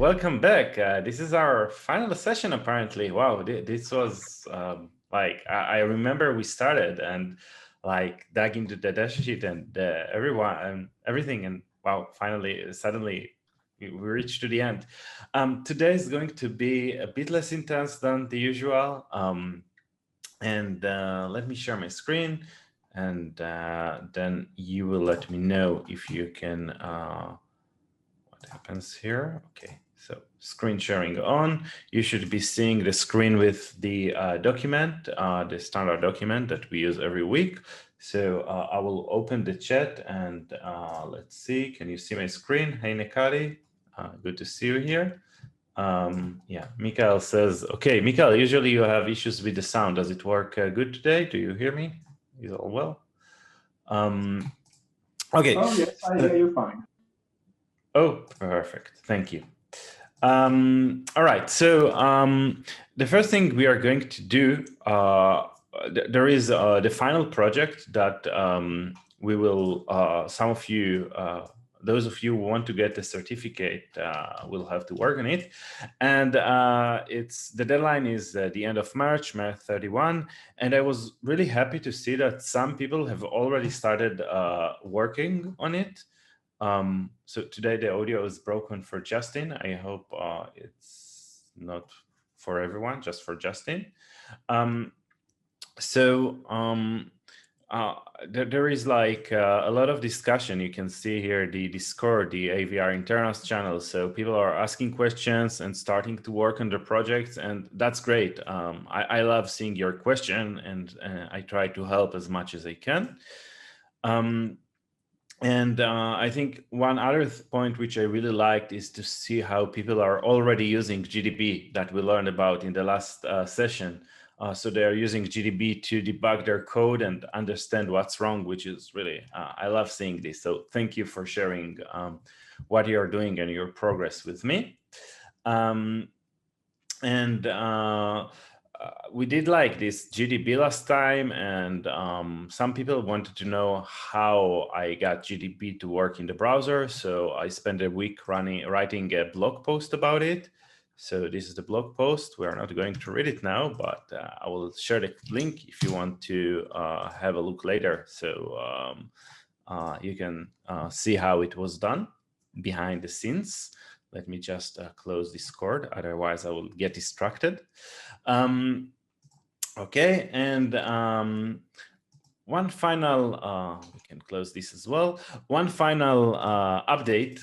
welcome back. This is our final session, apparently. Wow, this was I remember we started and dug into the data sheet and everyone and everything, and wow, finally, suddenly we reached to the end. Today is going to be a bit less intense than the usual. Let me share my screen, and then you will let me know if you can. What happens here? Okay, so screen sharing on. You should be seeing the screen with the document, the standard document that we use every week. So I will open the chat and let's see. Can you see my screen? Hey, Nekari. Good to see you here. Yeah, Mikael says, okay, Mikael, usually you have issues with the sound. Does it work good today? Do you hear me? Is all well? Okay. Oh, yes, I hear you fine. Oh, perfect. Thank you. All right. So the first thing we are going to do, there is the final project that we will, some of you, those of you who want to get the certificate will have to work on it. And the deadline is the end of March 31. And I was really happy to see that some people have already started working on it. So today the audio is broken for Justin. I hope it's not for everyone, just for Justin. There is a lot of discussion. You can see here the Discord, the AVR internals channel. So people are asking questions and starting to work on their projects, and that's great. I love seeing your question, and I try to help as much as I can. I think one other point which I really liked is to see how people are already using GDB that we learned about in the last session. So they are using GDB to debug their code and understand what's wrong, which is really, I love seeing this. So thank you for sharing what you're doing and your progress with me. We did this GDB last time, and some people wanted to know how I got GDB to work in the browser. So I spent a week writing a blog post about it. So this is the blog post. We are not going to read it now, but I will share the link if you want to have a look later. So you can see how it was done behind the scenes. Let me just close Discord, otherwise I will get distracted. Okay, and one final, we can close this as well. One final update,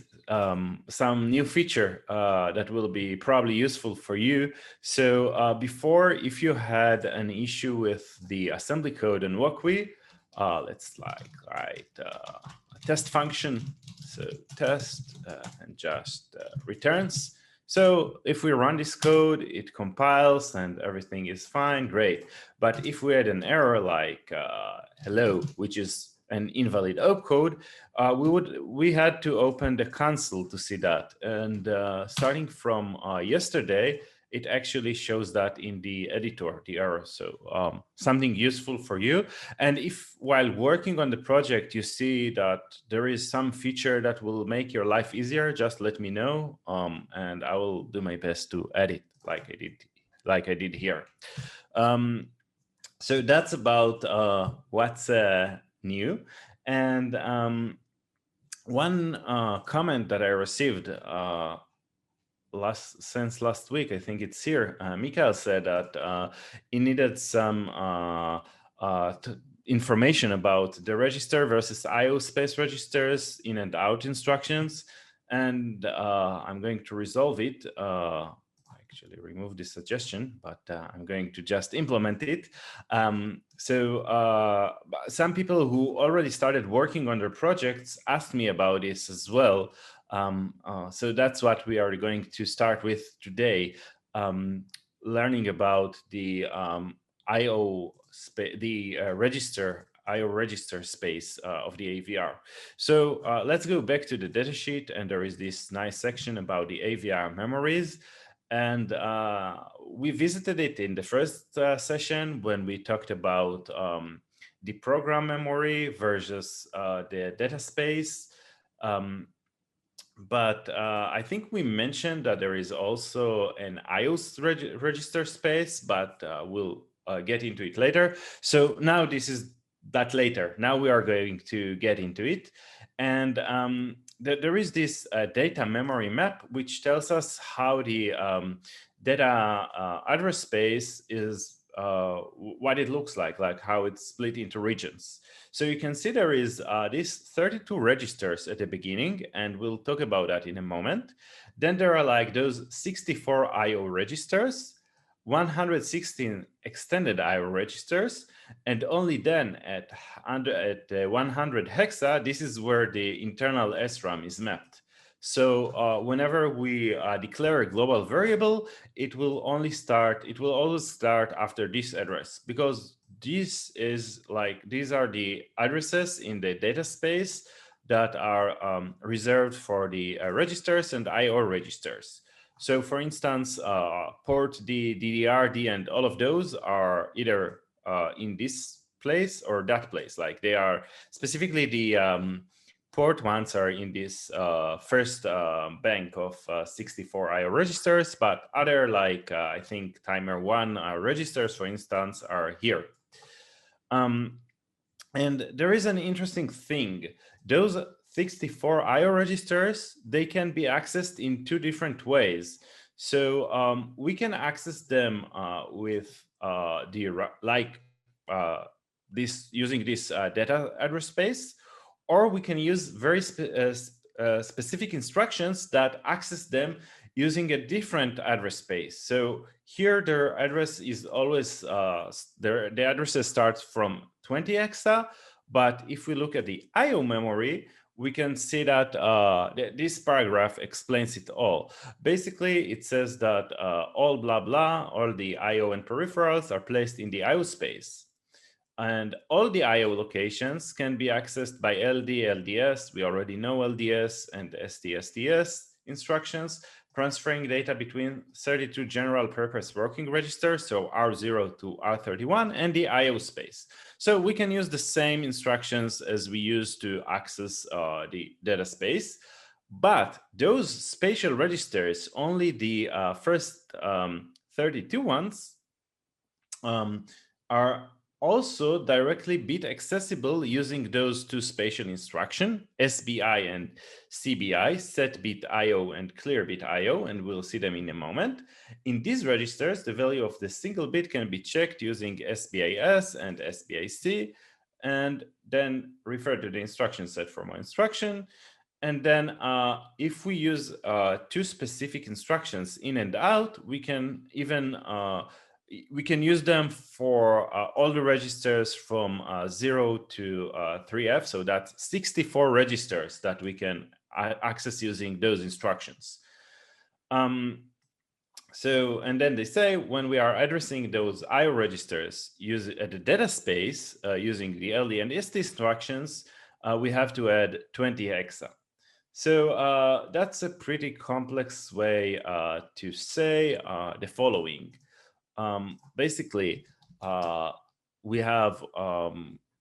some new feature that will be probably useful for you. So before, if you had an issue with the assembly code in Wokwi, let's write a test function. So test and just returns. So if we run this code, it compiles and everything is fine, great. But if we had an error like hello, which is an invalid opcode, we had to open the console to see that. And starting from yesterday, it actually shows that in the editor, the error. So something useful for you. And if while working on the project, you see that there is some feature that will make your life easier, just let me know. And I will do my best to edit like I did here. So that's about what's new. And one comment that I received since last week, I think it's here. Mikael said that he needed some information about the register versus IO space registers in and out instructions, and I'm going to resolve it. Actually remove this suggestion, but I'm going to just implement it. So some people who already started working on their projects asked me about this as well. So that's what we are going to start with today, learning about the IO register space of the AVR. So let's go back to the datasheet, and there is this nice section about the AVR memories. And we visited it in the first session when we talked about the program memory versus the data space. But I think we mentioned that there is also an iOS register space, but we'll get into it later. So now this is that later. Now we are going to get into it. And there is this data memory map, which tells us how the data address space is, what it looks like how it's split into regions. So you can see there is these 32 registers at the beginning, and we'll talk about that in a moment. Then there are like those 64 IO registers, 116 extended IO registers, and only then at 100 hexa, this is where the internal SRAM is mapped. So whenever we declare a global variable, it will always start after this address, because these are the addresses in the data space that are reserved for the registers and IO registers. So for instance, port D, DDR, D, and all of those are either in this place or that place. Like they are specifically the port ones are in this first bank of 64 IO registers, but other I think timer 1 registers, for instance, are here. And there is an interesting thing. Those 64 IO registers, they can be accessed in two different ways. So we can access them with using this data address space, or we can use very specific instructions that access them using a different address space. So here their address is always, the addresses start from 20 hexa, but if we look at the IO memory, we can see that this paragraph explains it all. Basically, it says that all blah blah, all the IO and peripherals are placed in the IO space. And all the IO locations can be accessed by LD, LDS. We already know LDS and STSTS instructions, transferring data between 32 general purpose working registers, so R0 to R31, and the IO space. So we can use the same instructions as we use to access the data space, but those spatial registers, only the first 32 ones, are also directly bit accessible using those two spatial instructions, SBI and CBI, set bit IO and clear bit IO, and we'll see them in a moment. In these registers, the value of the single bit can be checked using SBIS and SBIC, and then refer to the instruction set for more instruction. And then if we use two specific instructions in and out, we can even use them for all the registers from 0 to 3F. So that's 64 registers that we can access using those instructions. And then they say when we are addressing those IO registers at the data space using the LD and ST instructions, we have to add 20 hexa. So that's a pretty complex way to say the following. Basically, we have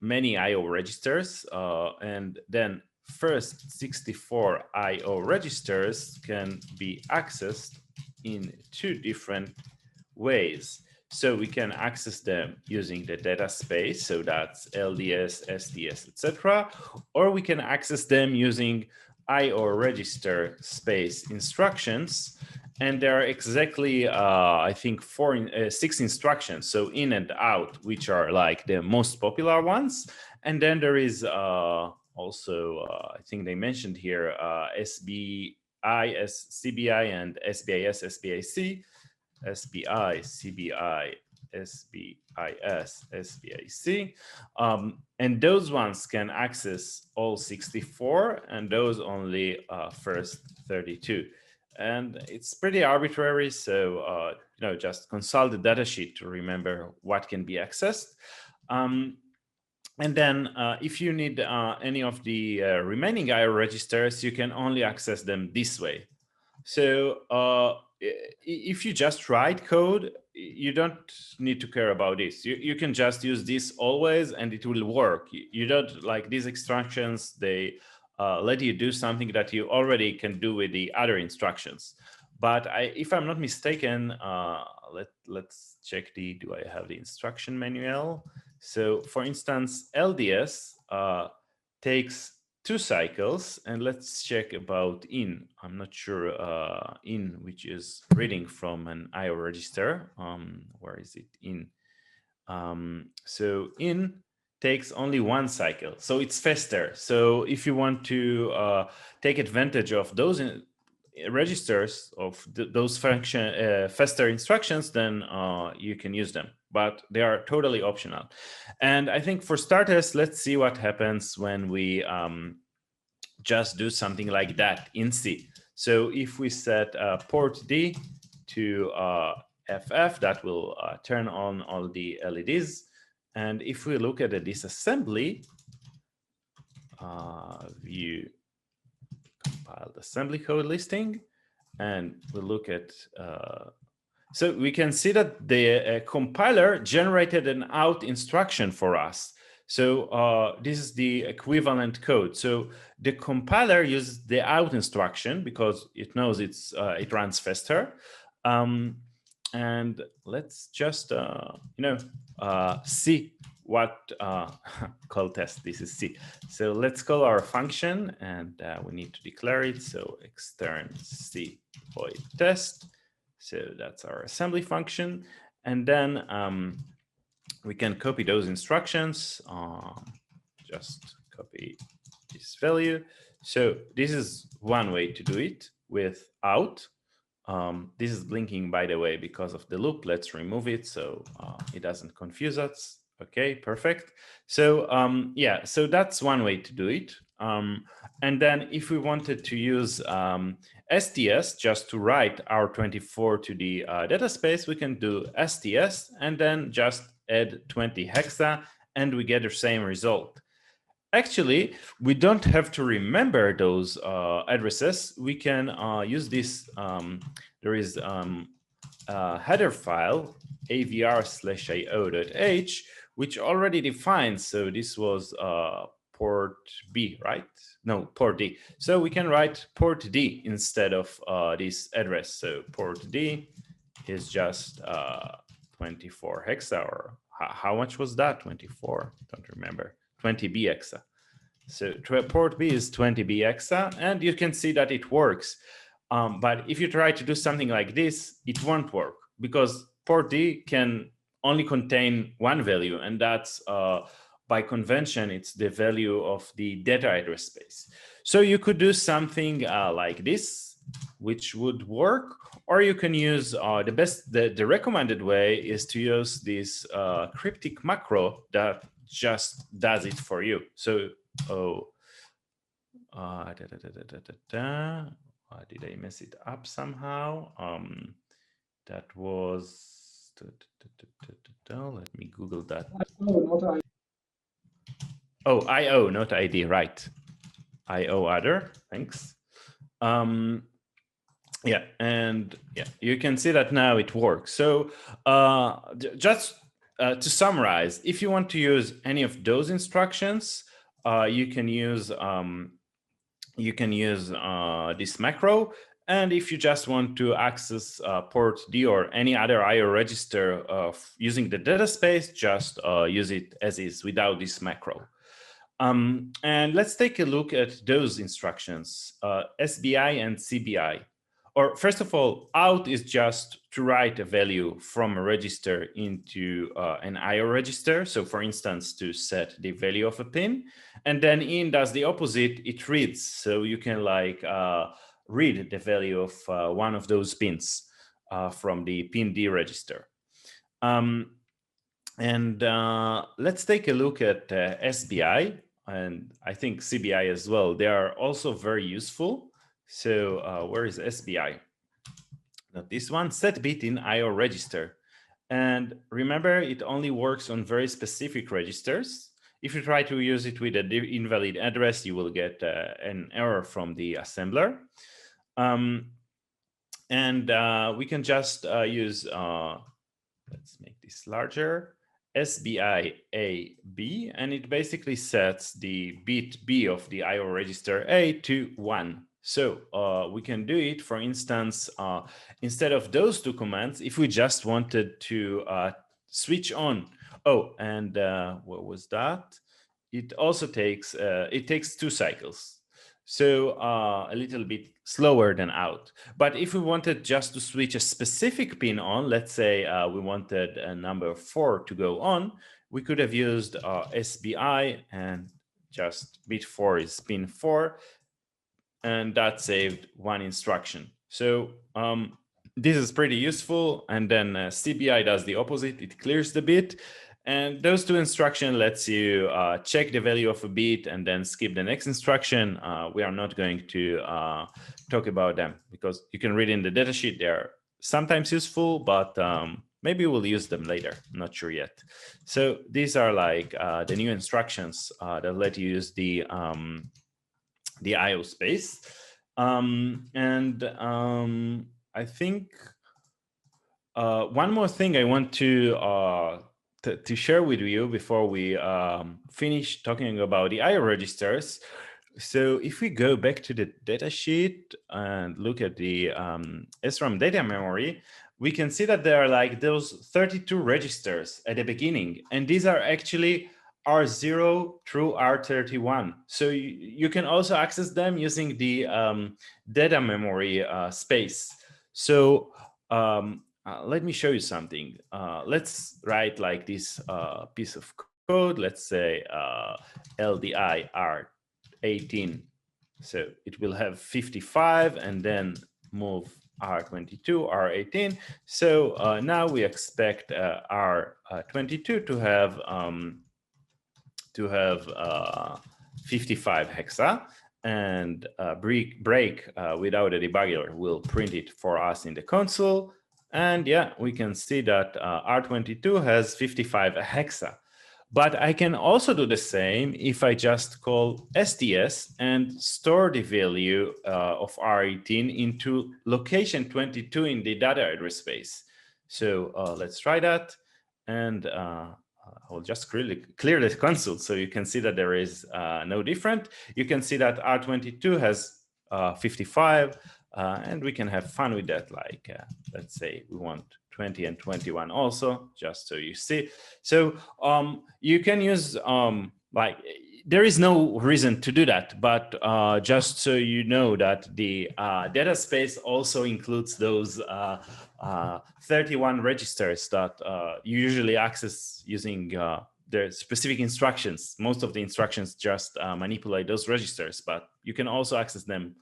many IO registers, and then first 64 IO registers can be accessed in two different ways. So we can access them using the data space, so that's LDS, SDS, etc., or we can access them using IO register space instructions. And there are exactly, I think, 6 instructions, so in and out, which are like the most popular ones. And then there is also, I think they mentioned here, SBI, CBI, and SBIS, SBIC, SBI, CBI, SBIS, SBIC. And those ones can access all 64, and those only first 32. And it's pretty arbitrary, so just consult the datasheet to remember what can be accessed. And then if you need any of the remaining IO registers, you can only access them this way. So if you just write code, you don't need to care about this. You can just use this always, and it will work. You don't, like, these instructions, they let you do something that you already can do with the other instructions. But if I'm not mistaken, let's check do I have the instruction manual? So for instance, LDS takes 2 cycles, and let's check about in. I'm not sure in, which is reading from an IO register. Where is it? In. So in takes only 1 cycle, so it's faster. So if you want to take advantage of those registers of those function faster instructions, then you can use them, but they are totally optional. And I think for starters, let's see what happens when we just do something like that in C. So if we set port D to FF, that will turn on all the LEDs. And if we look at the disassembly, view compiled assembly code listing, and we look at, so we can see that the compiler generated an out instruction for us. So this is the equivalent code. So the compiler uses the out instruction because it knows it runs faster. And let's just see what call test. This is C. So let's call our function, and we need to declare it. So extern C void test. So that's our assembly function, and then we can copy those instructions. Just copy this value. So this is one way to do it with out. This is blinking, by the way, because of the loop. Let's remove it so it doesn't confuse us. Okay, perfect. So yeah, so that's one way to do it. And then if we wanted to use STS just to write our 24 to the data space, we can do STS and then just add 20 hexa, and we get the same result. Actually, we don't have to remember those addresses. We can use this. There is a header file, AVR/io.h, which already defines. So this was port B, right? No, port D. So we can write port D instead of this address. So port D is just 24 hexa, or how much was that? 24, don't remember. 20B hexa. So port B is 20B hexa, and you can see that it works. But if you try to do something like this, it won't work because port D can only contain one value, and that's by convention, it's the value of the data address space. So you could do something like this, which would work, or you can use the recommended way is to use this cryptic macro that just does it for you. So, did I mess it up somehow? That was, let me Google that. Oh, IO, not ID, right. IO other, thanks. Yeah, and yeah, you can see that now it works. So just to summarize, if you want to use any of those instructions, you can use this macro. And if you just want to access port D or any other IO register using the data space, just use it as is without this macro. And let's take a look at those instructions, SBI and CBI. Or first of all, out is just to write a value from a register into an IO register. So for instance, to set the value of a pin. And then in does the opposite, it reads. So you can like read the value of one of those pins from the pin D register. And let's take a look at SBI, and I think CBI as well. They are also very useful. So where is SBI? Not this one, set bit in IO register. And remember, it only works on very specific registers. If you try to use it with an invalid address, you will get an error from the assembler. And we can just use, let's make this larger, SBI AB, and it basically sets the bit B of the IO register A to 1. So we can do it, for instance, instead of those two commands, if we just wanted to switch on. Oh, and what was that? It also takes 2 cycles. So a little bit slower than out. But if we wanted just to switch a specific pin on, let's say we wanted a number 4 to go on, we could have used SBI, and just bit 4 is pin 4, and that saved 1 instruction. So this is pretty useful. And then CBI does the opposite. It clears the bit. And those 2 instructions lets you check the value of a bit and then skip the next instruction. We are not going to talk about them because you can read in the datasheet. They're sometimes useful, but maybe we'll use them later. I'm not sure yet. So these are like the new instructions that let you use the IO space. I think one more thing I want to share with you before we finish talking about the IO registers. So if we go back to the datasheet and look at the SRAM data memory, we can see that there are like those 32 registers at the beginning, and these are actually R0 through R31. So you can also access them using the data memory space. So let me show you something. Let's write like this piece of code. Let's say LDI R18. So it will have 55 and then move R22, R18. So now we expect R22 to have 55 hexa, and break without a debugger will print it for us in the console. And yeah, we can see that R22 has 55 hexa. But I can also do the same if I just call STS and store the value of R18 into location 22 in the data address space. So let's try that. And I'll just clear the console so you can see that there is no different. You can see that R22 has 55, and we can have fun with that. Like, let's say we want 20 and 21 also, just so you see. So you can use, like, there is no reason to do that, but just so you know that the data space also includes those 31 registers that you usually access using the specific instructions. Most of the instructions just manipulate those registers, but you can also access them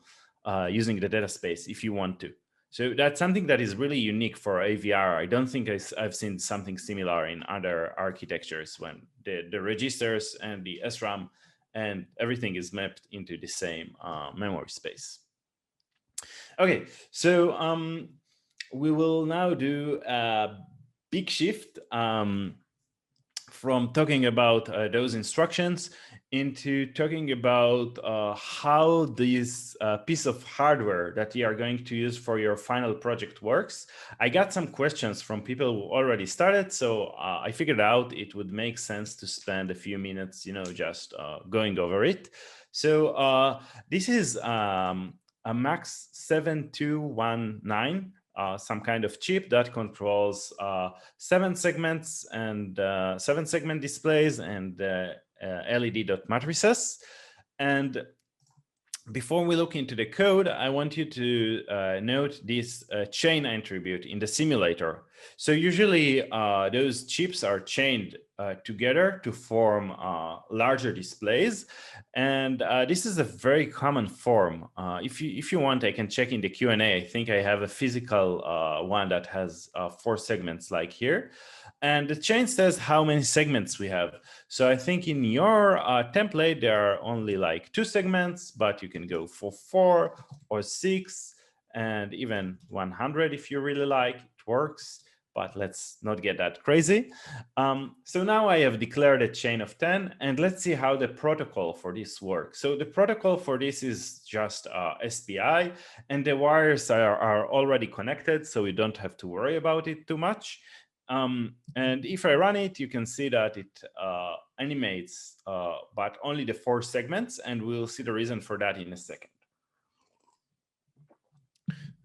using the data space if you want to. So that's something that is really unique for AVR. I don't think I've seen something similar in other architectures when the registers and the SRAM and everything is mapped into the same memory space. Okay, so we will now do a big shift from talking about those instructions into talking about how this piece of hardware that you are going to use for your final project works. I got some questions from people who already started, so I figured out it would make sense to spend a few minutes, just going over it. So this is a MAX7219. Some kind of chip that controls 7 segments and 7-segment displays and LED dot matrices. And before we look into the code, I want you to note this chain attribute in the simulator. So usually those chips are chained together to form larger displays. And this is a very common form. If you want, I can check in the Q&A. I think I have a physical one that has 4 segments like here. And the chain says how many segments we have. So I think in your template, there are only like 2 segments, but you can go for 4 or 6 and even 100 if you really like. It works, but let's not get that crazy. So now I have declared a chain of 10, and let's see how the protocol for this works. So the protocol for this is just SPI, and the wires are already connected, so we don't have to worry about it too much. And if I run it, you can see that it animates, but only the 4 segments, and we'll see the reason for that in a second.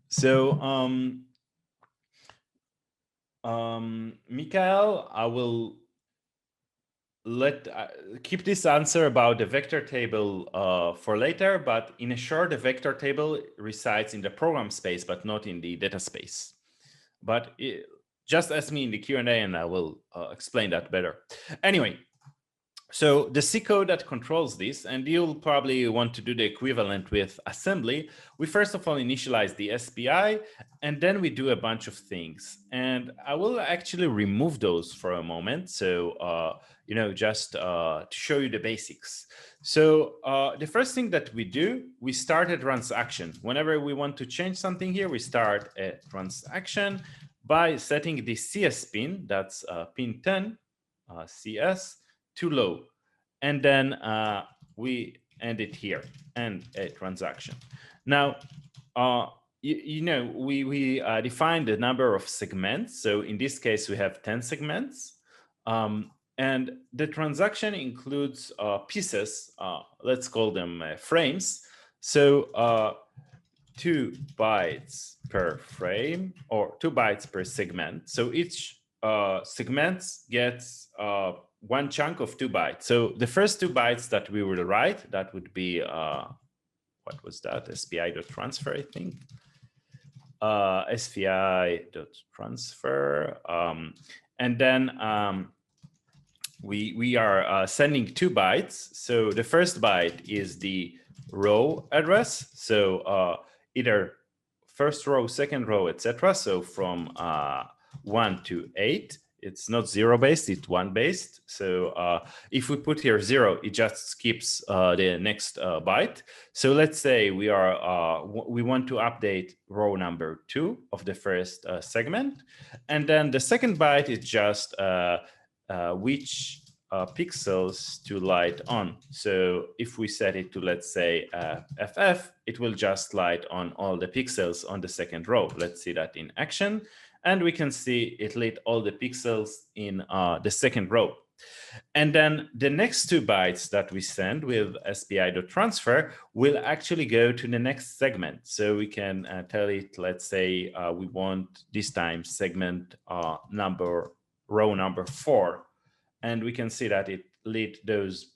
So, Mikhail, I will keep this answer about the vector table for later, but in a short, the vector table resides in the program space, but not in the data space. But just ask me in the Q&A and I will explain that better. Anyway, so the C code that controls this, and you'll probably want to do the equivalent with assembly. We first of all initialize the SPI, and then we do a bunch of things. And I will actually remove those for a moment. So, you know, just to show you the basics. So the first thing that we do, we start a transaction. Whenever we want to change something here, we start a transaction by setting the CS pin, that's pin 10, CS, to low, and then we end it here, end a transaction. Now, you know, we defined the number of segments. So in this case, we have 10 segments. And the transaction includes pieces, let's call them frames. So 2 bytes per frame, or 2 bytes per segment. So each segment gets 1 chunk of 2 bytes. So the first 2 bytes that we will write, that would be, what was that? SPI.transfer, I think. SPI.transfer. And then we are sending 2 bytes. So the first byte is the row address. So either first row, second row, etc. So from 1 to 8. It's not 0 based, it's 1 based. So if we put here 0, it just skips the next byte. So let's say we want to update row number 2 of the first segment. And then the second byte is just which pixels to light on. So if we set it to, let's say, FF, it will just light on all the pixels on the second row. Let's see that in action. And we can see it lit all the pixels in the second row. And then the next 2 bytes that we send with SPI.transfer will actually go to the next segment. So we can tell it, let's say we want this time segment row number 4. And we can see that it lit those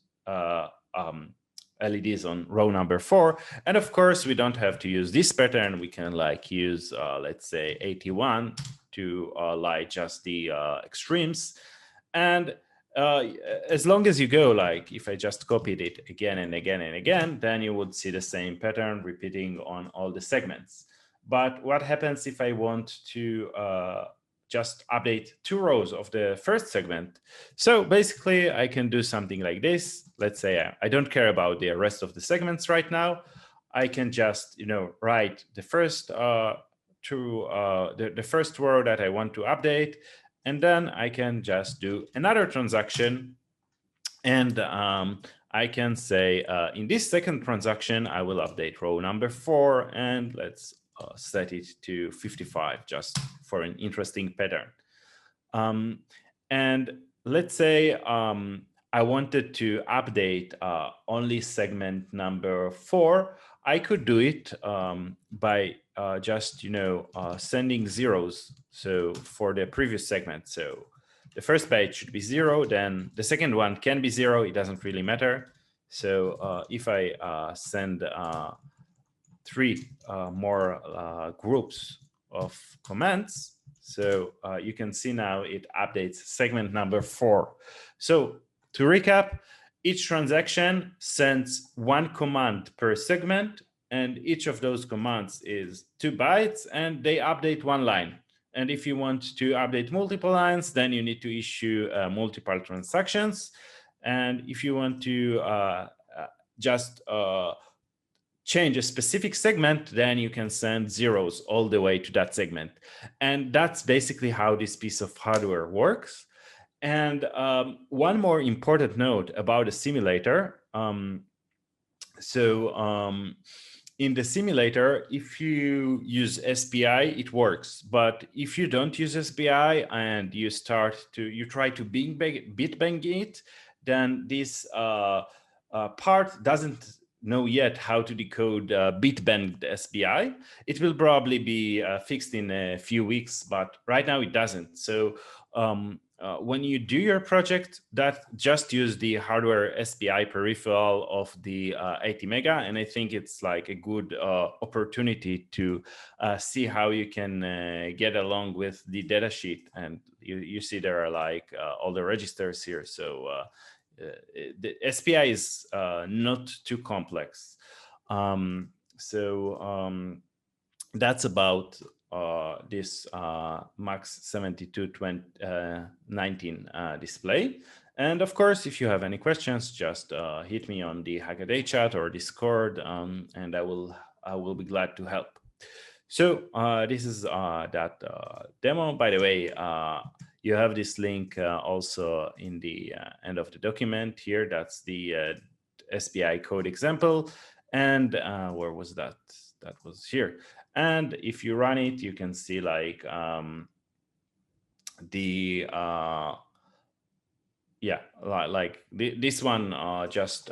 LEDs on row number 4. And of course, we don't have to use this pattern. We can like use, let's say, 81 to light just the extremes. And as long as you go, like if I just copied it again and again and again, then you would see the same pattern repeating on all the segments. But what happens if I want to just update 2 rows of the first segment? So basically, I can do something like this. Let's say I don't care about the rest of the segments right now. I can just, you know, write the first the first row that I want to update, and then I can just do another transaction, and I can say in this second transaction I will update row number 4, and let's set it to 55 just for an interesting pattern. And let's say I wanted to update only segment number 4. I could do it by just, you know, sending zeros. So for the previous segment, so the first byte should be 0, then the second one can be 0. It doesn't really matter. So if I send 3 more groups of comments, so you can see now it updates segment number 4. So to recap, each transaction sends 1 command per segment, and each of those commands is 2 bytes, and they update 1 line. And if you want to update multiple lines, then you need to issue multiple transactions. And if you want to just change a specific segment, then you can send zeros all the way to that segment. And that's basically how this piece of hardware works. And one more important note about a simulator. in the simulator, if you use SPI, it works. But if you don't use SPI and you try to bit bang it, then this part doesn't know yet how to decode bit banged SPI. It will probably be fixed in a few weeks, but right now it doesn't. So when you do your project, that just use the hardware SPI peripheral of the 80 mega, and I think it's like a good opportunity to see how you can get along with the datasheet. And you see there are like all the registers here, so the SPI is not too complex. That's about this MAX7219 display. And of course, if you have any questions, just hit me on the Hackaday chat or Discord, and I will be glad to help. So this is that demo. By the way, you have this link also in the end of the document here. That's the SPI code example. And where was that? That was here. And if you run it, you can see like this one just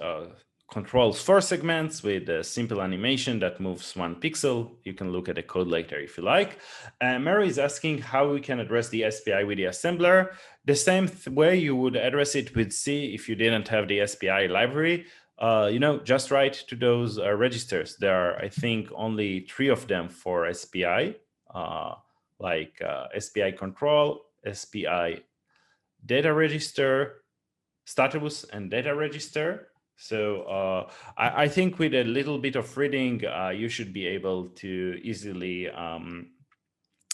controls 4 segments with a simple animation that moves 1 pixel. You can look at the code later if you like. Mary is asking how we can address the SPI with the assembler. The same way you would address it with C if you didn't have the SPI library. Just write to those registers. There are, I think, only 3 of them for SPI, SPI control, SPI data register, status, and data register. So I think with a little bit of reading, you should be able to easily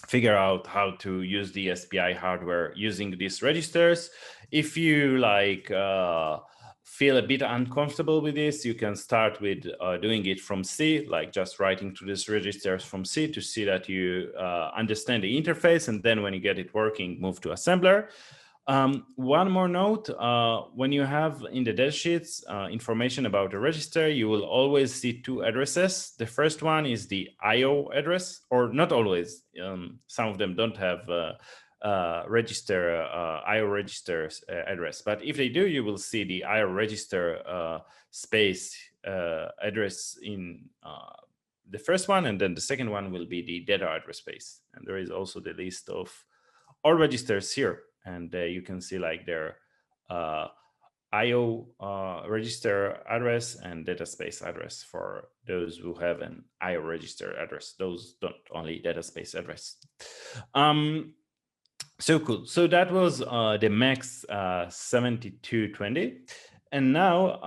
figure out how to use the SPI hardware using these registers. If you feel a bit uncomfortable with this, you can start with doing it from C, like just writing to these registers from C to see that you understand the interface. And then when you get it working, move to assembler. One more note, when you have in the datasheets information about the register, you will always see 2 addresses. The first one is the IO address, or not always. Some of them don't have IO register address. But if they do, you will see the IO register space address in the first one, and then the second one will be the data address space. And there is also the list of all registers here. And you can see like their IO register address and data space address for those who have an IO register address. Those don't, only data space address. So cool. So that was the MAX 7220. And now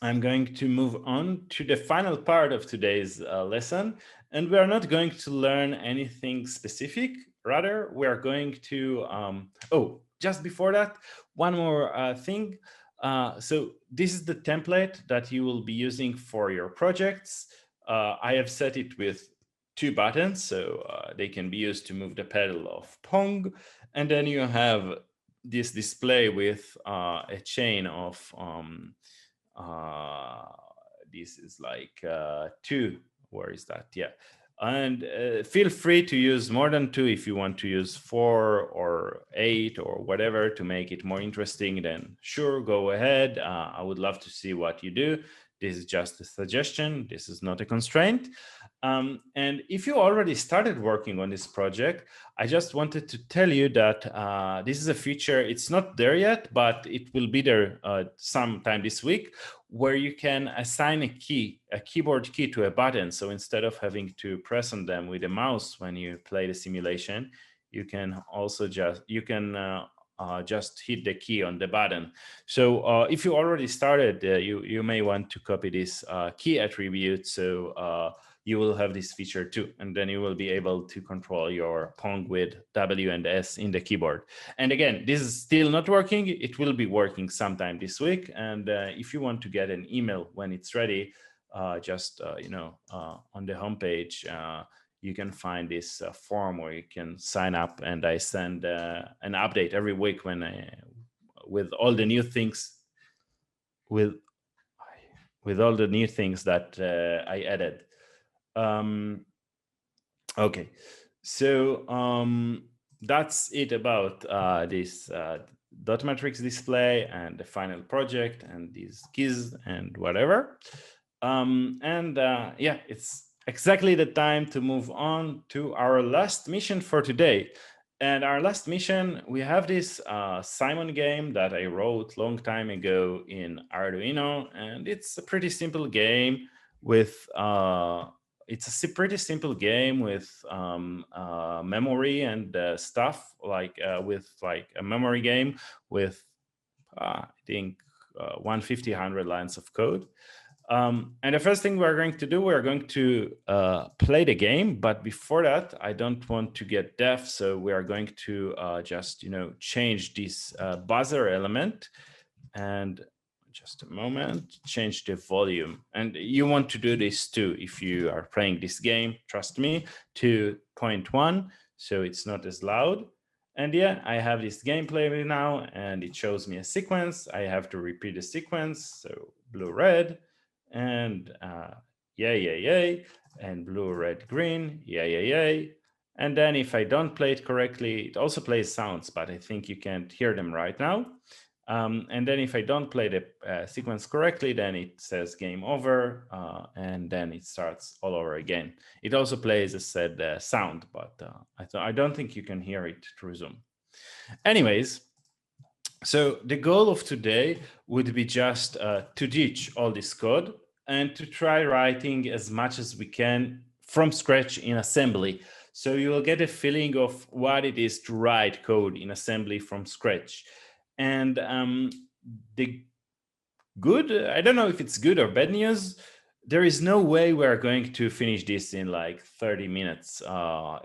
I'm going to move on to the final part of today's lesson. And we are not going to learn anything specific. Rather, we are going to, just before that, one more thing. So this is the template that you will be using for your projects. I have set it with 2 buttons, so they can be used to move the pedal of Pong. And then you have this display with a chain of, this is like 2, where is that? Yeah. And feel free to use more than 2 if you want to use 4 or 8 or whatever to make it more interesting. Then sure, go ahead. I would love to see what you do. This is just a suggestion. This is not a constraint. And if you already started working on this project, I just wanted to tell you that this is a feature. It's not there yet, but it will be there sometime this week, where you can assign a keyboard key to a button. So instead of having to press on them with a mouse when you play the simulation, you can also just hit the key on the button. So if you already started, you may want to copy this key attribute. So you will have this feature too. And then you will be able to control your Pong with W and S in the keyboard. And again, this is still not working. It will be working sometime this week. And if you want to get an email when it's ready, on the homepage, you can find this form where you can sign up, and I send an update every week with all the new things. with all the new things that I added. Okay, so that's it about this dot matrix display and the final project and these keys and whatever. Yeah, it's exactly the time to move on to our last mission for today. And our last mission, we have this Simon game that I wrote long time ago in Arduino, and it's a pretty simple game with pretty simple game with memory and stuff, like with like a memory game with I think 150, 100 lines of code. And the first thing we're going to do, we're going to play the game. But before that, I don't want to get deaf. So we are going to just, change this buzzer element. And just a moment, change the volume. And you want to do this too if you are playing this game, trust me, to 0.1, so it's not as loud. And yeah, I have this gameplay now, and it shows me a sequence. I have to repeat the sequence, so blue, red, and yay, yay, yay, and blue, red, green, yay, yay, yay. And then if I don't play it correctly, it also plays sounds, but I think you can't hear them right now. And then if I don't play the sequence correctly, then it says game over, and then it starts all over again. It also plays, as said, sound, but I don't think you can hear it through Zoom. Anyways, so the goal of today would be just to teach all this code and to try writing as much as we can from scratch in assembly. So you will get a feeling of what it is to write code in assembly from scratch. And the good, I don't know if it's good or bad news, there is no way we're going to finish this in like 30 minutes.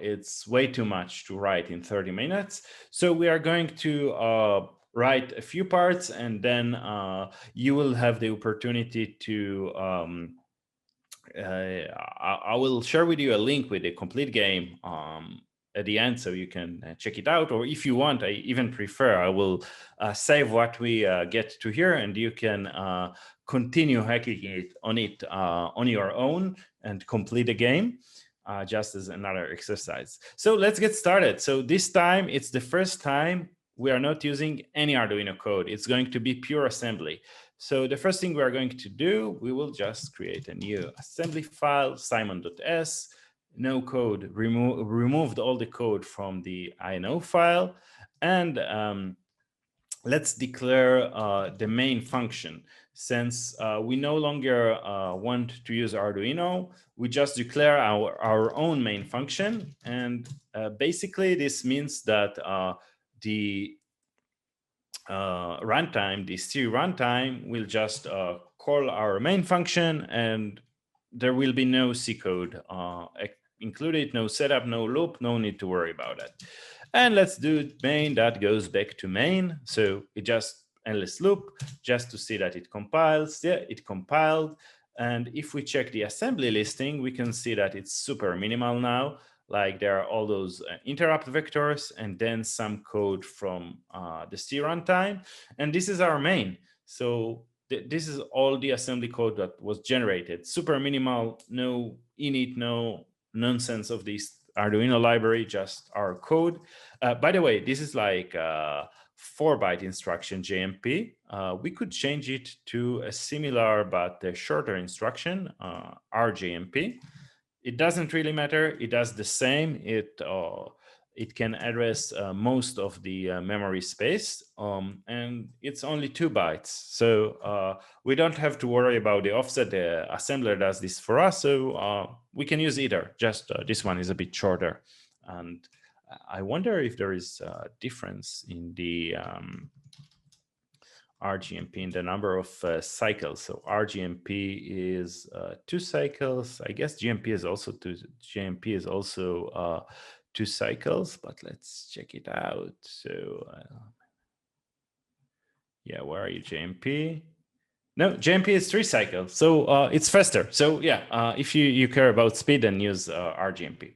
It's way too much to write in 30 minutes. So we are going to write a few parts, and then you will have the opportunity to I will share with you a link with the complete game at the end, so you can check it out. Or if you want, I even prefer, I will save what we get to here, and you can continue hacking it on your own and complete the game just as another exercise. So let's get started. So this time, it's the first time we are not using any Arduino code. It's going to be pure assembly. So the first thing we are going to do, we will just create a new assembly file, simon.s, no code, removed all the code from the ino file, and let's declare the main function. Since we no longer want to use Arduino, we just declare our own main function. And basically, this means that the runtime, the C runtime, will just call our main function, and there will be no C code included, no setup, no loop, no need to worry about it. And let's do main that goes back to main. So it just endless loop just to see that it compiles. Yeah, it compiled. And if we check the assembly listing, we can see that it's super minimal now. Like there are all those interrupt vectors and then some code from the C runtime. And this is our main. So this is all the assembly code that was generated. Super minimal, no init, no nonsense of this Arduino library, just our code. By the way, this is like 4-byte instruction JMP. We could change it to a similar but a shorter instruction, RJMP. It doesn't really matter. It does the same. It can address most of the memory space, and it's only 2 bytes. So we don't have to worry about the offset. The assembler does this for us, so we can use either. Just this one is a bit shorter. And I wonder if there is a difference in the RGMP in the number of cycles. So RGMP is 2 cycles. I guess GMP is also 2. GMP is also 2 cycles, but let's check it out. So yeah, where are you, JMP? No, JMP is 3 cycles, so it's faster. So yeah, if you care about speed, then use RGMP.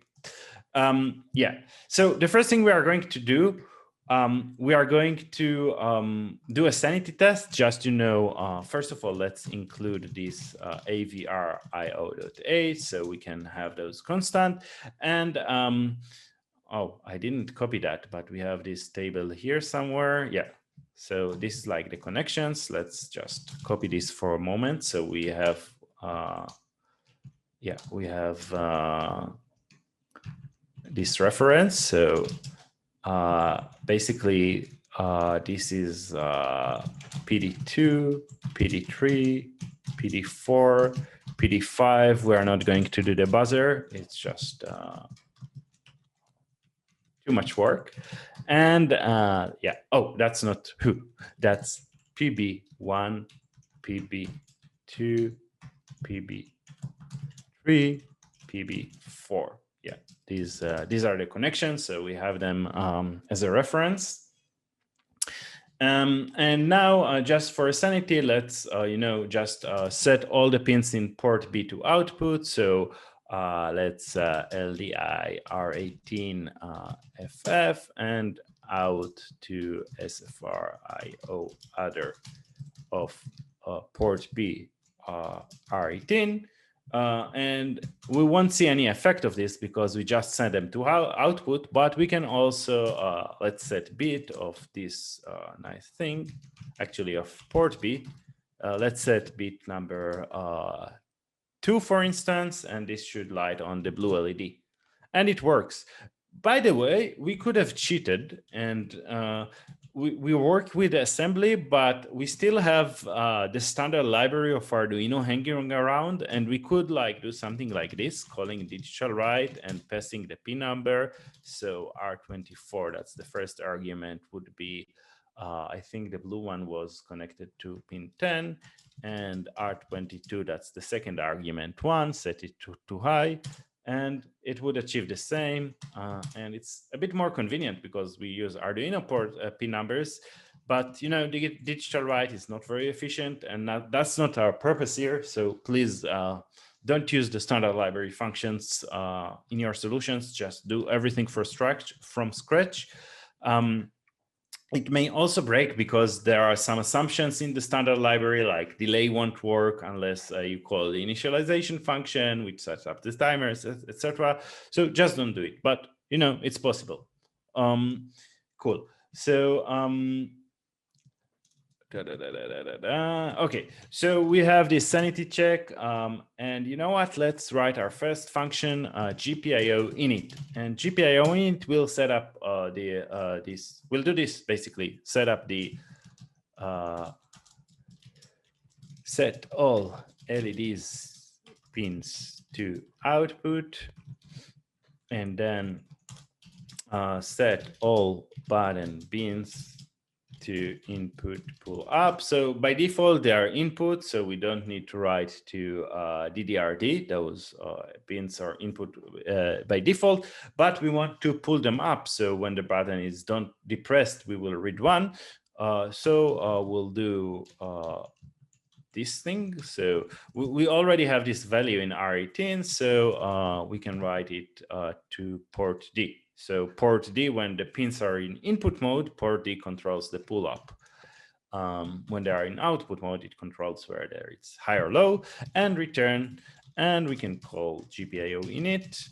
Yeah, so the first thing we are going to do, We are going to do a sanity test. Just to know, first of all, let's include this AVR io.h so we can have those constant. And oh, I didn't copy that, but we have this table here somewhere. Yeah. So this is like the connections. Let's just copy this for a moment. So we have, this reference. So basically, this is PD2, PD3, PD4, PD5. We are not going to do the buzzer. It's just too much work. And yeah, oh, that's not who. That's PB1, PB2, PB3, PB4. Yeah, these are the connections. So we have them as a reference. And now, just for sanity, let's just set all the pins in port B to output. So let's LDI R18 FF and out to SFR IO other of port B R18. And we won't see any effect of this because we just send them to output, but we can also, let's set bit of this nice thing, actually of port B. Let's set bit number 2, for instance, and this should light on the blue LED. And it works. By the way, we could have cheated and we work with assembly, but we still have the standard library of Arduino hanging around, and we could like do something like this, calling digital write and passing the pin number. So R24, that's the first argument, would be, I think the blue one was connected to pin 10, and R22, that's the second argument one, set it to high. And it would achieve the same. And it's a bit more convenient because we use Arduino port pin numbers. But the digital write is not very efficient, and that's not our purpose here. So please don't use the standard library functions in your solutions. Just do everything from scratch. It may also break because there are some assumptions in the standard library, like delay won't work unless you call the initialization function, which sets up the timers, etc. So just don't do it. But it's possible. Cool. So okay, so we have this sanity check, and you know what? Let's write our first function, GPIO init, and GPIO init will set up this. We'll do this basically. Set up the set all LEDs pins to output, and then set all button pins to input pull up. So by default, they are input, so we don't need to write to DDRD. Those pins are input by default, but we want to pull them up. So when the button is depressed, we will read one. So we'll do this thing. So we already have this value in R18, so we can write it to port D. So port D, when the pins are in input mode, port D controls the pull up. When they are in output mode, it controls whether it's high or low, and return. And we can call GPIO init.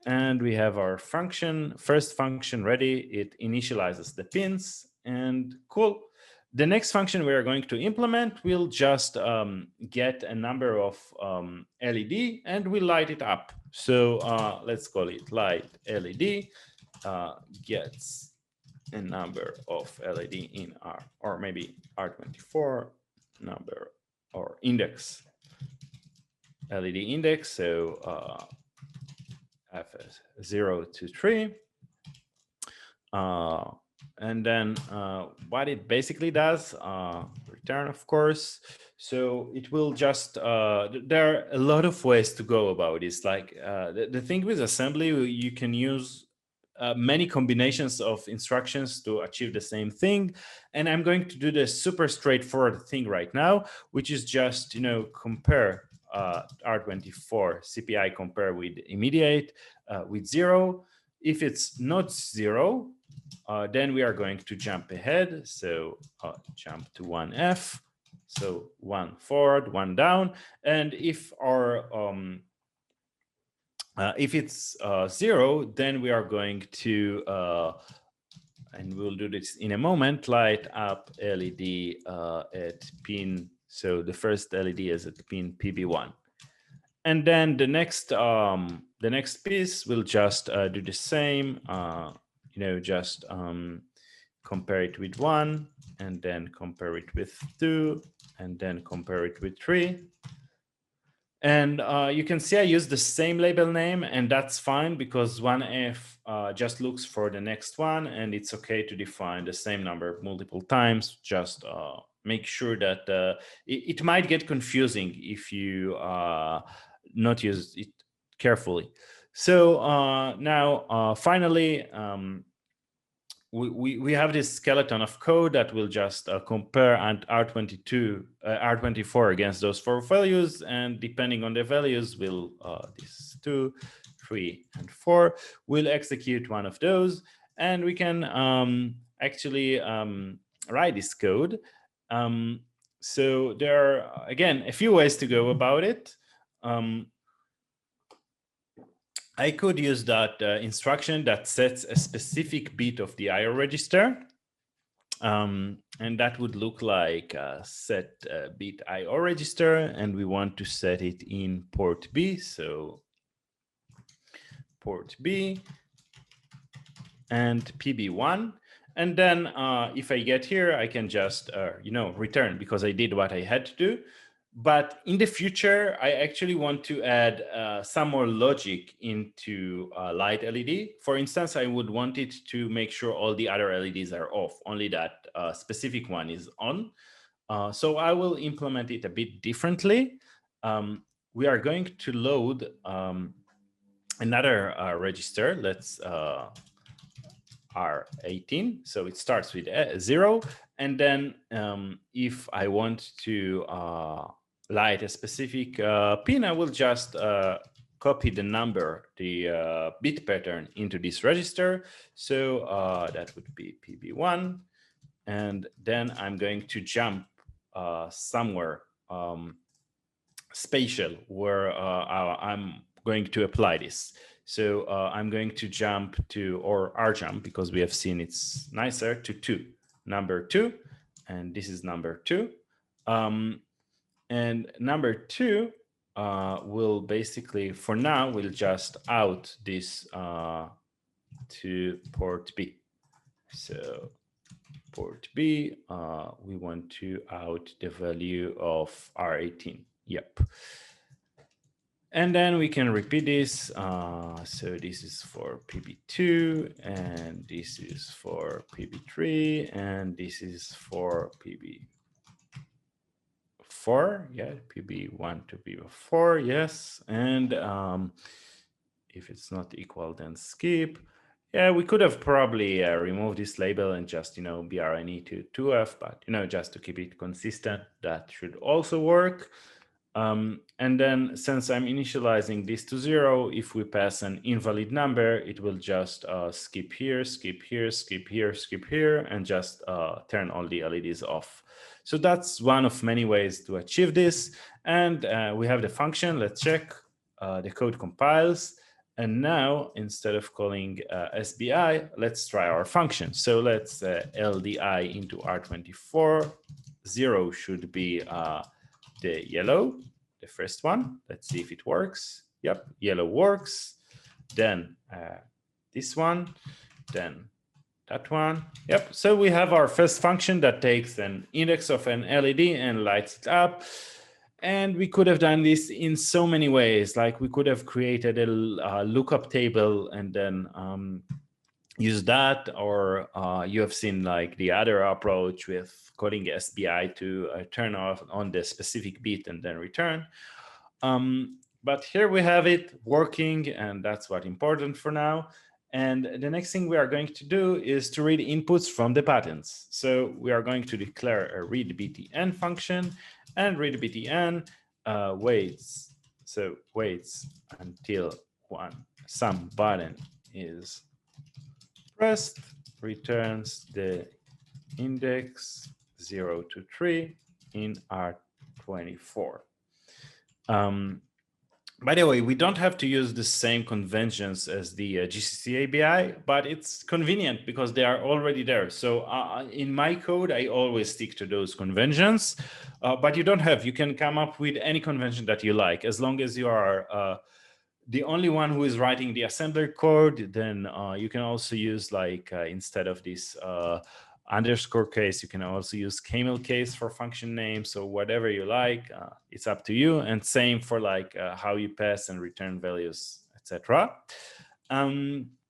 And we have our function, first function ready. It initializes the pins, and cool. The next function we are going to implement will just get a number of LED, and we light it up. So let's call it light LED gets a number of LED in R, or maybe R24 number or index, LED index. So F0 to 3. And then what it basically does, return, of course. So it will just, there are a lot of ways to go about this. Like the thing with assembly, you can use many combinations of instructions to achieve the same thing. And I'm going to do the super straightforward thing right now, which is just, compare R24 CPI compare with immediate with 0. If it's not 0, then we are going to jump ahead. So jump to 1F. So 1 forward, 1 down. And if our if it's 0, then we are going to, and we'll do this in a moment, light up LED at pin. So the first LED is at pin PB1. And then the next piece will just do the same, just compare it with 1, and then compare it with 2, and then compare it with 3. And you can see I use the same label name, and that's fine because 1F just looks for the next one, and it's okay to define the same number multiple times. Just make sure that it might get confusing if you not use it carefully. So now, finally, we have this skeleton of code that will just compare and R24 against those 4 values, and depending on the values, will this 2, 3, and 4 will execute one of those, and we can actually write this code. So there are again a few ways to go about it. I could use that instruction that sets a specific bit of the IO register. And that would look like set bit IO register, and we want to set it in port B. So port B and PB1. And then if I get here, I can just return because I did what I had to do. But in the future, I actually want to add some more logic into light LED. For instance, I would want it to make sure all the other LEDs are off, only that specific one is on. So I will implement it a bit differently. We are going to load another register. Let's R18. So it starts with 0. And then if I want to light a specific pin, I will just copy the number, the bit pattern into this register. So that would be PB1. And then I'm going to jump somewhere spatial where I'm going to apply this. So I'm going to jump to, or R jump, because we have seen it's nicer, to 2, number 2. And this is number 2. And number 2 will basically, for now, we'll just out this to port B. So port B, we want to out the value of R18. Yep. And then we can repeat this. So this is for PB2, and this is for PB3, and this is for PB4. Yeah, PB1 to PB4, yes. And if it's not equal, then skip. Yeah, we could have probably removed this label and just, BRNE to 2F, but, just to keep it consistent, that should also work. And then since I'm initializing this to 0, if we pass an invalid number, it will just skip here, skip here, skip here, skip here, and just turn all the LEDs off. So that's one of many ways to achieve this. And we have the function. Let's check. The code compiles. And now, instead of calling SBI, let's try our function. So let's LDI into R24. 0 should be the yellow, the first one. Let's see if it works. Yep, yellow works. Then this one, then that one. Yep, so we have our first function that takes an index of an LED and lights it up. And we could have done this in so many ways. Like we could have created a lookup table and then use that, or you have seen like the other approach with calling SBI to turn off on the specific bit and then return. But here we have it working, and that's what's important for now. And the next thing we are going to do is to read inputs from the patterns. So we are going to declare a readBTN function, and readBTN waits. So waits until some button is pressed returns the index 0 to 3 in R24. By the way, we don't have to use the same conventions as the GCC ABI, but it's convenient because they are already there. So in my code, I always stick to those conventions, but you don't have. You can come up with any convention that you like, as long as you are the only one who is writing the assembler code. Then you can also use, like, instead of this underscore case, you can also use camel case for function names. So whatever you like, it's up to you. And same for like how you pass and return values, etc.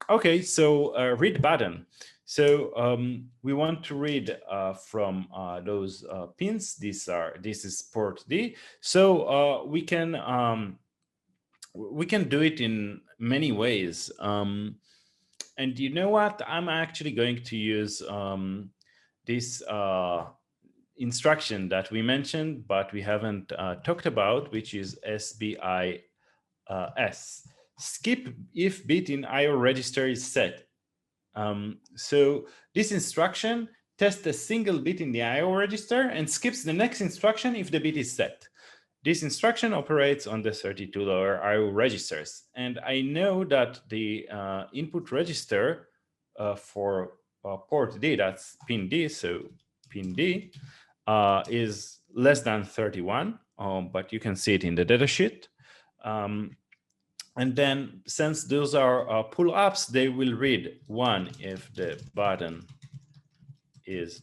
Okay, so read button. So we want to read from those pins. This is port D. So we can do it in many ways. And you know what? I'm actually going to use this instruction that we mentioned, but we haven't talked about, which is SBIS. Skip if bit in IO register is set. So this instruction tests a single bit in the IO register and skips the next instruction if the bit is set. This instruction operates on the 32 lower IO registers. And I know that the input register for port D, that's pin D, so pin D, is less than 31, but you can see it in the datasheet. And then since those are pull-ups, they will read 1 if the button is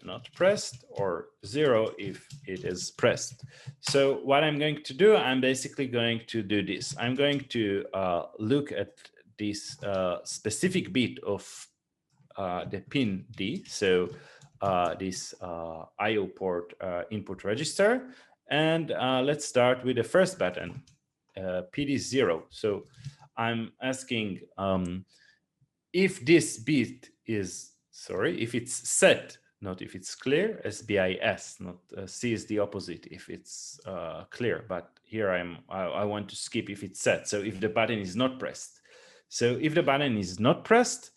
not pressed, or 0 if it is pressed. So what I'm going to do, I'm basically going to do this. I'm going to look at this specific bit of the pin D, so this IO port input register. And let's start with the first button, PD0. So I'm asking if this bit is, if it's set, not if it's clear, SBIS, not C is the opposite if it's clear, but here I want to skip if it's set. So if the button is not pressed. So if the button is not pressed,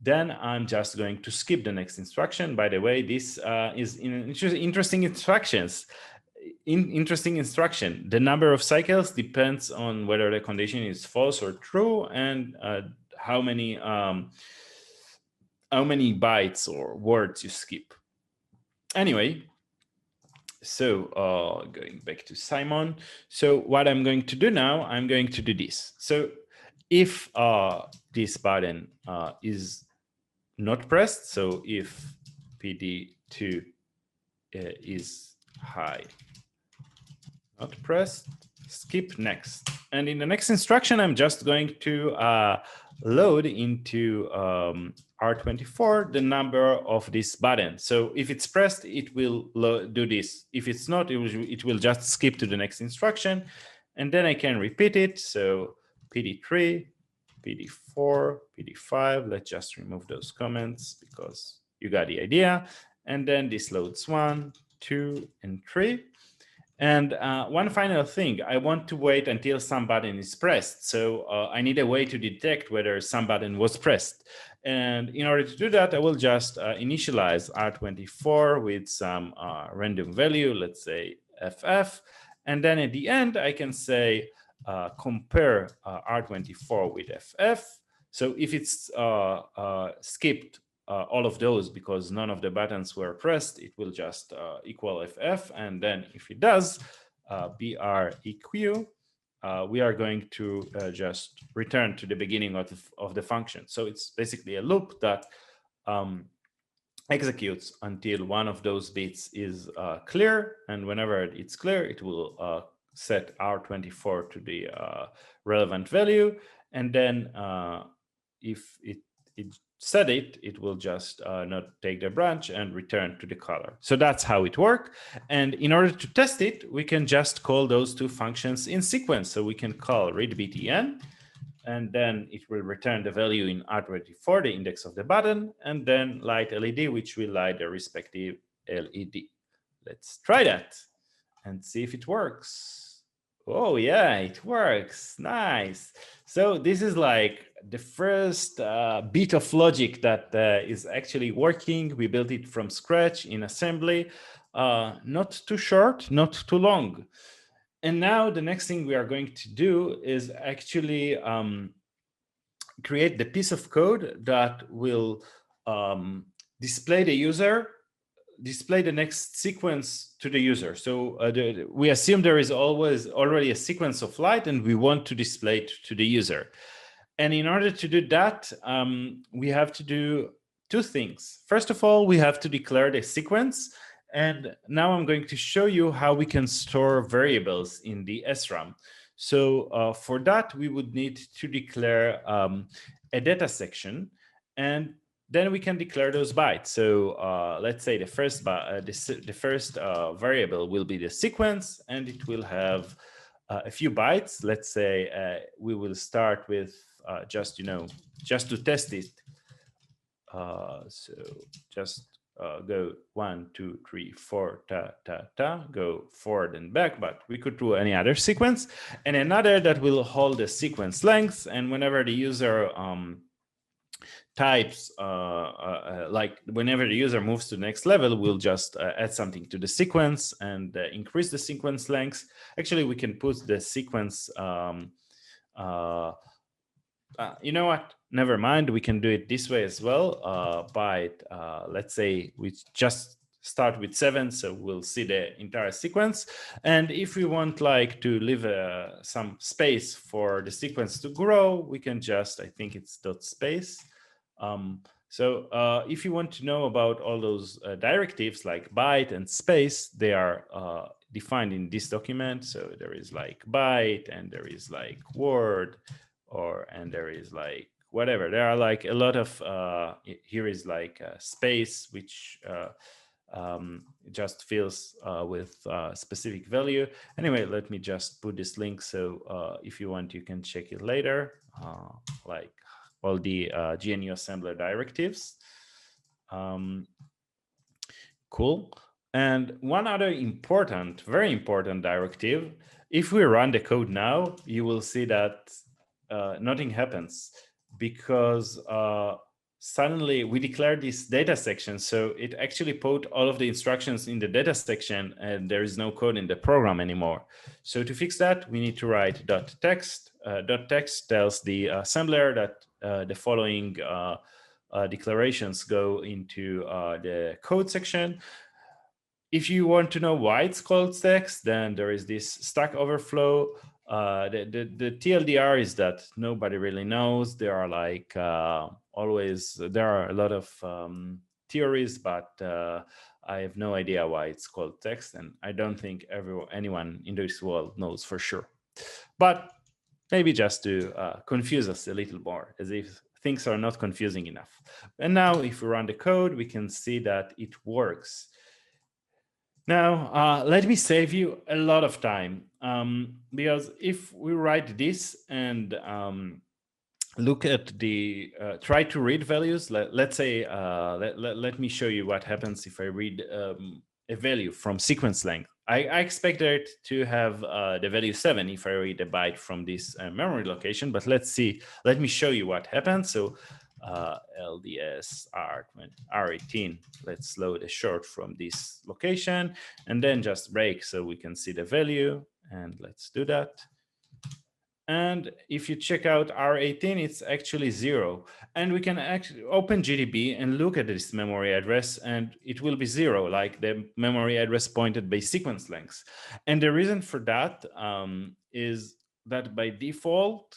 then I'm just going to skip the next instruction. By the way, this is interesting instructions. Interesting instruction. The number of cycles depends on whether the condition is false or true, and how many bytes or words you skip. Anyway, so going back to Simon. So what I'm going to do now, I'm going to do this. So if this button is not pressed, so if PD2 is high, not pressed, skip next. And in the next instruction, I'm just going to load into R24 the number of this button. So if it's pressed, it will do this. If it's not, it will just skip to the next instruction. And then I can repeat it. So PD3, PD4, PD5. Let's just remove those comments because you got the idea. And then this loads 1, 2, and 3. And one final thing, I want to wait until some button is pressed. So I need a way to detect whether some button was pressed. And in order to do that, I will just initialize R24 with some random value, let's say FF. And then at the end, I can say compare R24 with FF. So if it's skipped all of those because none of the buttons were pressed, it will just equal FF. And then if it does, BREQ, we are going to just return to the beginning of the function. So it's basically a loop that executes until one of those bits is clear. And whenever it's clear, it will set R24 to the relevant value. And then if it set it, it will just not take the branch and return to the color. So that's how it works. And in order to test it, we can just call those two functions in sequence. So we can call readBTN, and then it will return the value in R24, the index of the button, and then light LED, which will light the respective LED. Let's try that and see if it works. Oh yeah, it works. Nice. So this is like the first bit of logic that is actually working. We built it from scratch in assembly. Not too short, not too long. And now the next thing we are going to do is actually create the piece of code that will display the next sequence to the user. So we assume there is already a sequence of light, and we want to display it to the user. And in order to do that, we have to do two things. First of all, we have to declare the sequence. And now I'm going to show you how we can store variables in the SRAM. So for that, we would need to declare a data section, and then we can declare those bytes. So let's say the first variable will be the sequence, and it will have a few bytes. Let's say we will start with just to test it. So just go 1, 2, 3, 4, go forward and back, but we could do any other sequence, and another that will hold the sequence length. And whenever the user types, like whenever the user moves to the next level, we'll just add something to the sequence and increase the sequence length. Actually, we can put the sequence, you know what? Never mind. We can do it this way as well. Let's say we just start with 7, so we'll see the entire sequence. And if we want like to leave some space for the sequence to grow, we can just, I think it's dot space. So if you want to know about all those directives like byte and space, they are defined in this document. So there is like byte, and there is like word, and there is like whatever. There are like a lot of, here is like space, which just fills with specific value. Anyway, let me just put this link. So if you want, you can check it later, like all the GNU assembler directives. Cool. And one other important, very important directive, if we run the code now, you will see that nothing happens, because suddenly we declared this data section. So it actually put all of the instructions in the data section, and there is no code in the program anymore. So to fix that, we need to write .text. .text tells the assembler that the following declarations go into the code section. If you want to know why it's called text, then there is this Stack Overflow. The TLDR is that nobody really knows. There are like there are a lot of theories, but I have no idea why it's called text, and I don't think anyone in this world knows for sure. But maybe just to confuse us a little more, as if things are not confusing enough. And now if we run the code, we can see that it works. Now, let me save you a lot of time, because if we write this and look at the try to read values, let's say, let me show you what happens if I read a value from sequence length. I expect it to have the value 7 if I read a byte from this memory location, but let me show you what happens. So LDS R18, let's load a short from this location, and then just break so we can see the value, and let's do that. And if you check out R18, it's actually 0. And we can actually open GDB and look at this memory address, and it will be 0, like the memory address pointed by sequence length. And the reason for that is that by default,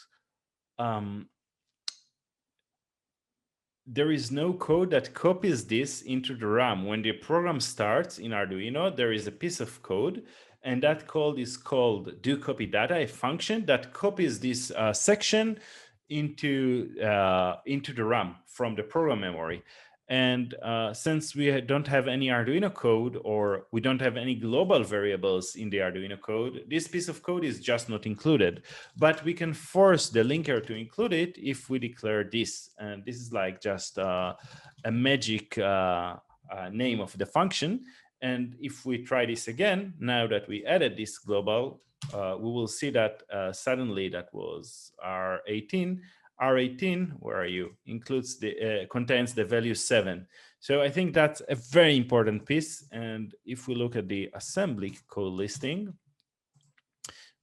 there is no code that copies this into the RAM. When the program starts in Arduino, there is a piece of code, and that code is called doCopyData, a function that copies this section into the RAM from the program memory. And since we don't have any Arduino code, or we don't have any global variables in the Arduino code, this piece of code is just not included. But we can force the linker to include it if we declare this. And this is like just a magic name of the function. And if we try this again, now that we added this global, we will see that suddenly that was R18. R18, where are you? Includes the contains the value 7. So I think that's a very important piece. And if we look at the assembly code listing,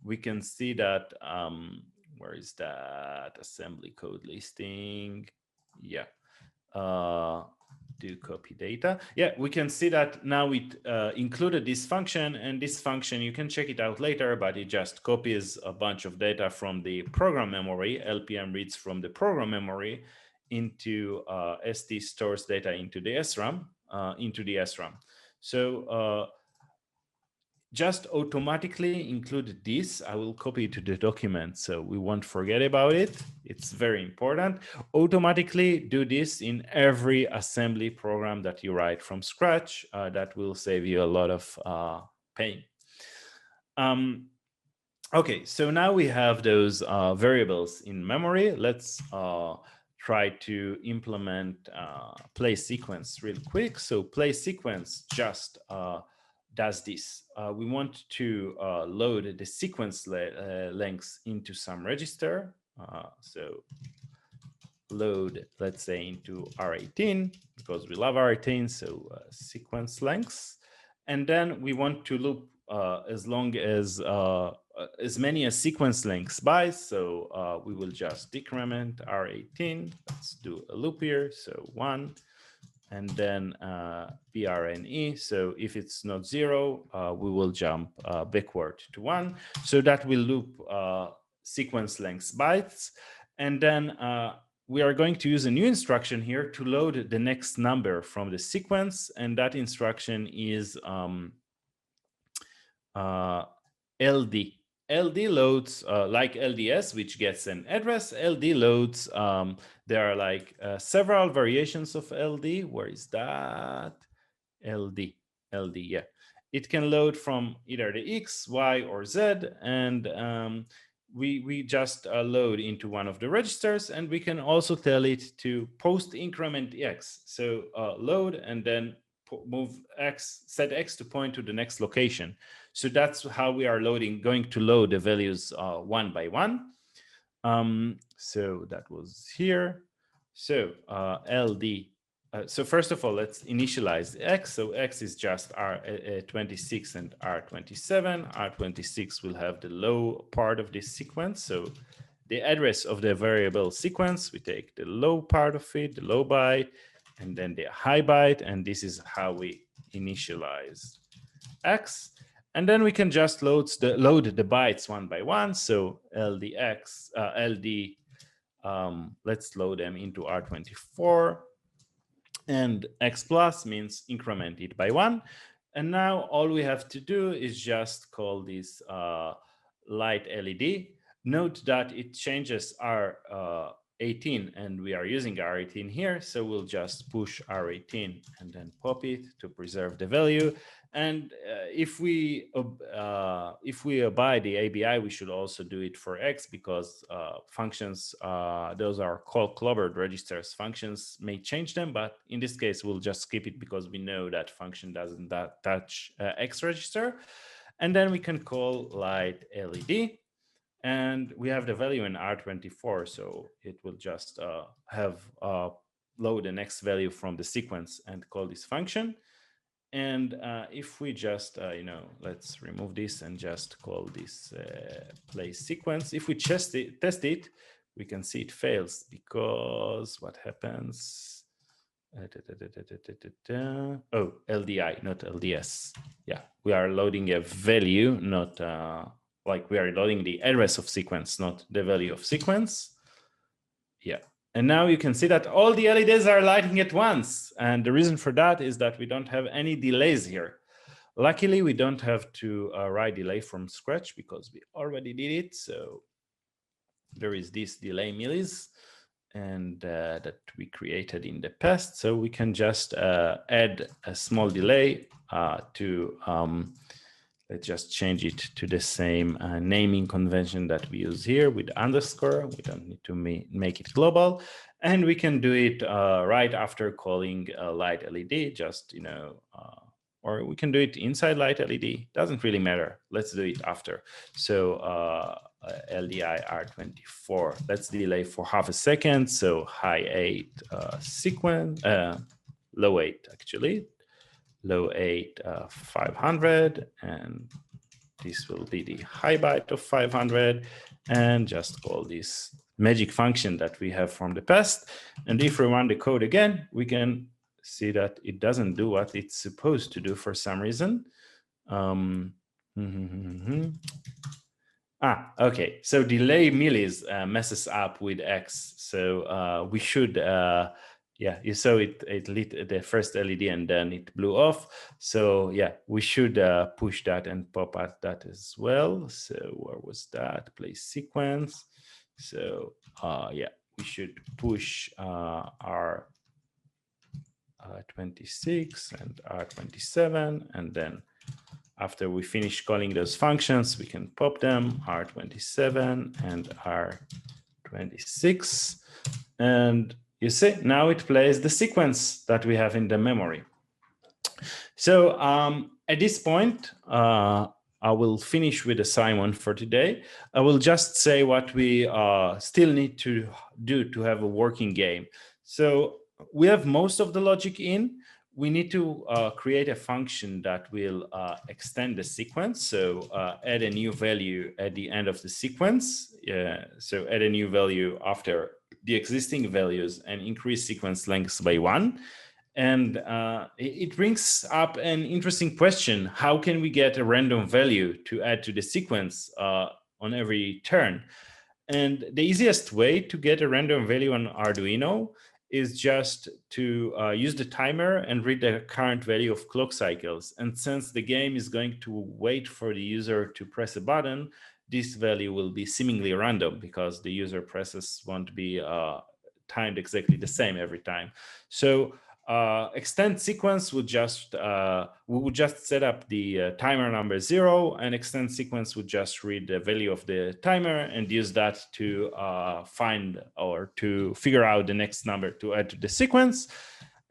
we can see that, where is that assembly code listing? Yeah. Do copy data. Yeah, we can see that now it included this function, and this function, you can check it out later, but it just copies a bunch of data from the program memory. LPM reads from the program memory into ST, stores data into the SRAM, So just automatically include this. I will copy it to the document so we won't forget about it. It's very important. Automatically do this in every assembly program that you write from scratch. That will save you a lot of pain. Okay, so now we have those variables in memory. Let's try to implement play sequence real quick. So play sequence just does this. We want to load the sequence lengths into some register. So load, let's say, into R18, because we love R18, so sequence lengths. And then we want to loop as many as sequence lengths by. So we will just decrement R18. Let's do a loop here. So 1. And then BRNE. So if it's not 0, we will jump backward to 1. So that will loop sequence lengths bytes. And then we are going to use a new instruction here to load the next number from the sequence. And that instruction is LD. LD loads like LDS, which gets an address. LD loads, there are like several variations of LD. Where is that? LD, yeah. It can load from either the X, Y, or Z, and we just load into one of the registers, and we can also tell it to post increment X. So load and then move X, set X to point to the next location. So that's how we are going to load the values one by one. So that was here. So LD. So first of all, let's initialize X. So X is just R26 and R27. R26 will have the low part of this sequence. So the address of the variable sequence, we take the low part of it, the low byte, and then the high byte. And this is how we initialize X. And then we can just load the bytes one by one. So LDX, let's load them into R24. And X plus means increment it by 1. And now all we have to do is just call this light LED. Note that it changes R18, and we are using R18 here. So we'll just push R18 and then pop it to preserve the value. And if we abide the ABI, we should also do it for X, because functions, those are called clobbered registers. Functions may change them, but in this case, we'll just skip it because we know that function doesn't touch X register. And then we can call light LED. And we have the value in R24, so it will just load the next value from the sequence and call this function. And if we just, let's remove this and just call this play sequence. If we test it, we can see it fails, because what happens? Oh, LDI, not LDS. Yeah, we are loading a value, not like we are loading the address of sequence, not the value of sequence. Yeah. And now you can see that all the LEDs are lighting at once. And the reason for that is that we don't have any delays here. Luckily, we don't have to write delay from scratch, because we already did it. So there is this delay millis, and that we created in the past. So we can just add a small delay to, let's just change it to the same naming convention that we use here with underscore. We don't need to make it global. And we can do it right after calling light LED, just, or we can do it inside light LED. Doesn't really matter. Let's do it after. So LDI R24. Let's delay for half a second. So high 8 sequence, low 8 actually, low 8 500, and this will be the high byte of 500, and just call this magic function that we have from the past. And if we run the code again, we can see that it doesn't do what it's supposed to do for some reason. Okay. So delay millis messes up with X. So we should, yeah, you saw it lit the first LED and then it blew off. So yeah, we should push that and pop out that as well. So where was that? Play sequence. So yeah, we should push R26 and R27, and then after we finish calling those functions, we can pop them, R27 and R26. And you see, now it plays the sequence that we have in the memory. So at this point, I will finish with the Simon for today. I will just say what we still need to do to have a working game. So we have most of the logic in. We need to create a function that will extend the sequence. So add a new value at the end of the sequence. So add a new value after the existing values and increase sequence lengths by 1. And it brings up an interesting question. How can we get a random value to add to the sequence on every turn? And the easiest way to get a random value on Arduino is just to use the timer and read the current value of clock cycles. And since the game is going to wait for the user to press a button, this value will be seemingly random because the user presses won't be timed exactly the same every time. So extend sequence would just we would just set up the timer number 0, and extend sequence would just read the value of the timer and use that to find or to figure out the next number to add to the sequence.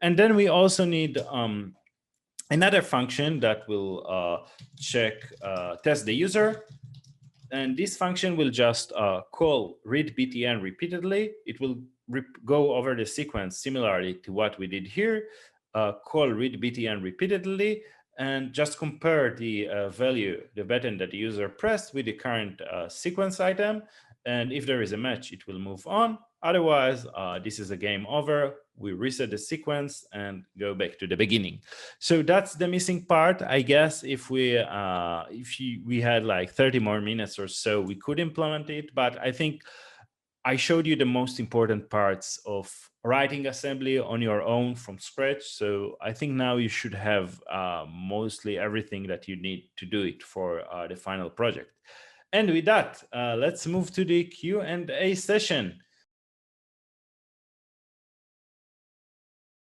And then we also need another function that will test the user. And this function will just call read btn repeatedly. It will go over the sequence similarly to what we did here, call read btn repeatedly, and just compare the value, the button that the user pressed with the current sequence item. And if there is a match, it will move on. Otherwise, this is a game over. We reset the sequence and go back to the beginning. So that's the missing part. I guess if we had like 30 more minutes or so, we could implement it. But I think I showed you the most important parts of writing assembly on your own from scratch. So I think now you should have mostly everything that you need to do it for the final project. And with that, let's move to the Q&A session.